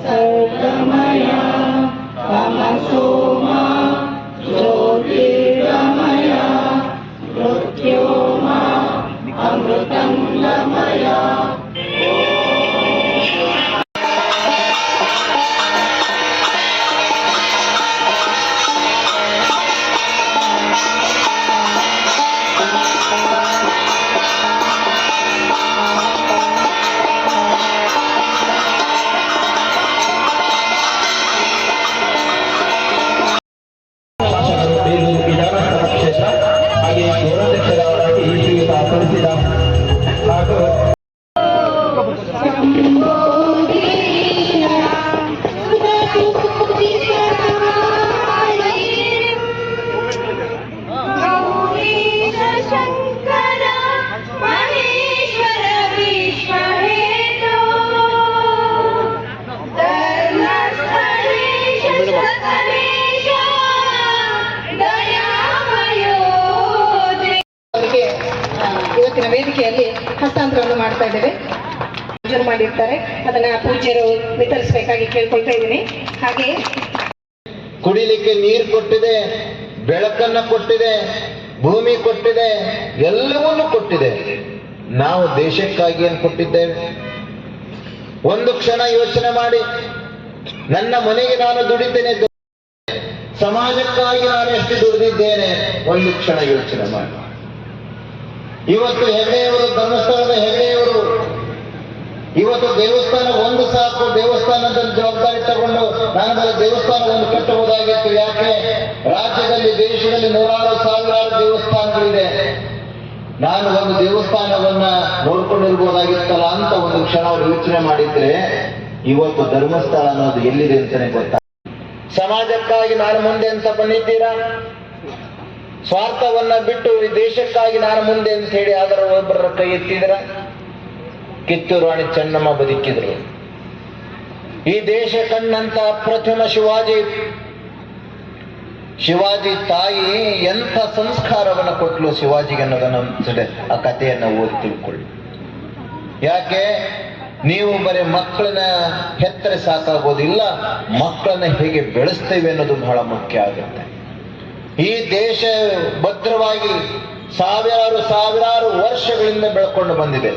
सर्गमय तमसोम ज्योतिर्गमय मृत्योर्म अमृतंगमय। ಇವತ್ತಿನ ವೇದಿಕೆಯಲ್ಲಿ ಹಸ್ತಾಂತರವನ್ನು ಮಾಡ್ತಾ ಇದ್ದೇವೆ. ಮಾಡಿರ್ತಾರೆ, ಅದನ್ನ ಪೂಜ್ಯರು ವಿತರಿಸಬೇಕಾಗಿ ಕೇಳ್ಕೊಳ್ತಾ ಇದ್ದೀನಿ. ಹಾಗೆ ಕುಡಿಲಿಕ್ಕೆ ನೀರು ಕೊಟ್ಟಿದೆ, ಬೆಳಕನ್ನ ಕೊಟ್ಟಿದೆ, ಭೂಮಿ ಕೊಟ್ಟಿದೆ, ಎಲ್ಲವನ್ನೂ ಕೊಟ್ಟಿದೆ. ನಾವು ದೇಶಕ್ಕಾಗಿ ಏನು ಕೊಟ್ಟಿದ್ದೇವೆ? ಒಂದು ಕ್ಷಣ ಯೋಚನೆ ಮಾಡಿ. ನನ್ನ ಮನೆಗೆ ನಾನು ದುಡಿತೇನೆ, ಸಮಾಜಕ್ಕಾಗಿ ನಾನು ಎಷ್ಟು ದುಡಿದಿದ್ದೇನೆ, ಒಂದು ಕ್ಷಣ ಯೋಚನೆ ಮಾಡಿ. ಇವತ್ತು ಹೆಗ್ಡೆಯವರು, ಧರ್ಮಸ್ಥಳದ ಹೆಗ್ಡೆಯವರು, ಇವತ್ತು ದೇವಸ್ಥಾನ ಒಂದು ಸಾಕು, ದೇವಸ್ಥಾನದ ಜವಾಬ್ದಾರಿ ತಗೊಂಡು ನಾನು ದೇವಸ್ಥಾನ ಒಂದು ಕಟ್ಟಬಹುದಾಗಿತ್ತು. ಯಾಕೆ? ರಾಜ್ಯದಲ್ಲಿ, ದೇಶದಲ್ಲಿ ನೂರಾರು ಸಾವಿರಾರು ದೇವಸ್ಥಾನಗಳಿದೆ. ನಾನು ಒಂದು ದೇವಸ್ಥಾನವನ್ನ ನೋಡ್ಕೊಂಡಿರ್ಬೋದಾಗಿತ್ತಲ್ಲ ಅಂತ ಒಂದು ಕ್ಷಣ ಅವರು ಯೋಚನೆ ಮಾಡಿದ್ರೆ, ಇವತ್ತು ಧರ್ಮಸ್ಥಳ ಅನ್ನೋದು ಎಲ್ಲಿದೆ ಅಂತಾನೆ ಗೊತ್ತಾಗ. ಸಮಾಜಕ್ಕಾಗಿ ನಾನು ಮುಂದೆ ಅಂತ ಬಂದಿದ್ದೀರಾ? ಸ್ವಾರ್ಥವನ್ನ ಬಿಟ್ಟು ಈ ದೇಶಕ್ಕಾಗಿ ನಾನು ಮುಂದೆ ಅಂತ ಹೇಳಿ ಅದರ ಒಬ್ಬರ ಕೈ ಎತ್ತಿದ್ರ? ಕಿತ್ತೂರು ರಾಣಿ ಚೆನ್ನಮ್ಮ ಬದುಕಿದ್ರು. ಈ ದೇಶ ಕಂಡಂತ ಪ್ರಥಮ ಶಿವಾಜಿ ತಾಯಿ ಎಂಥ ಸಂಸ್ಕಾರವನ್ನು ಕೊಟ್ಟಲು ಶಿವಾಜಿಗೆ ಅನ್ನೋದನ್ನ ಆ ಕಥೆಯನ್ನ ಓದಿ ತಿಳ್ಕೊಳ್ಳಿ. ಯಾಕೆ? ನೀವು ಬರೀ ಮಕ್ಕಳನ್ನ ಹೆತ್ತರೆ ಸಾಕಾಗೋದಿಲ್ಲ, ಮಕ್ಕಳನ್ನ ಹೇಗೆ ಬೆಳೆಸ್ತೇವೆ ಅನ್ನೋದು ಬಹಳ ಮುಖ್ಯ ಆಗುತ್ತೆ. ಈ ದೇಶ ಭದ್ರವಾಗಿ ಸಾವಿರಾರು ವರ್ಷಗಳಿಂದ ಬೆಳ್ಕೊಂಡು ಬಂದಿದೆ.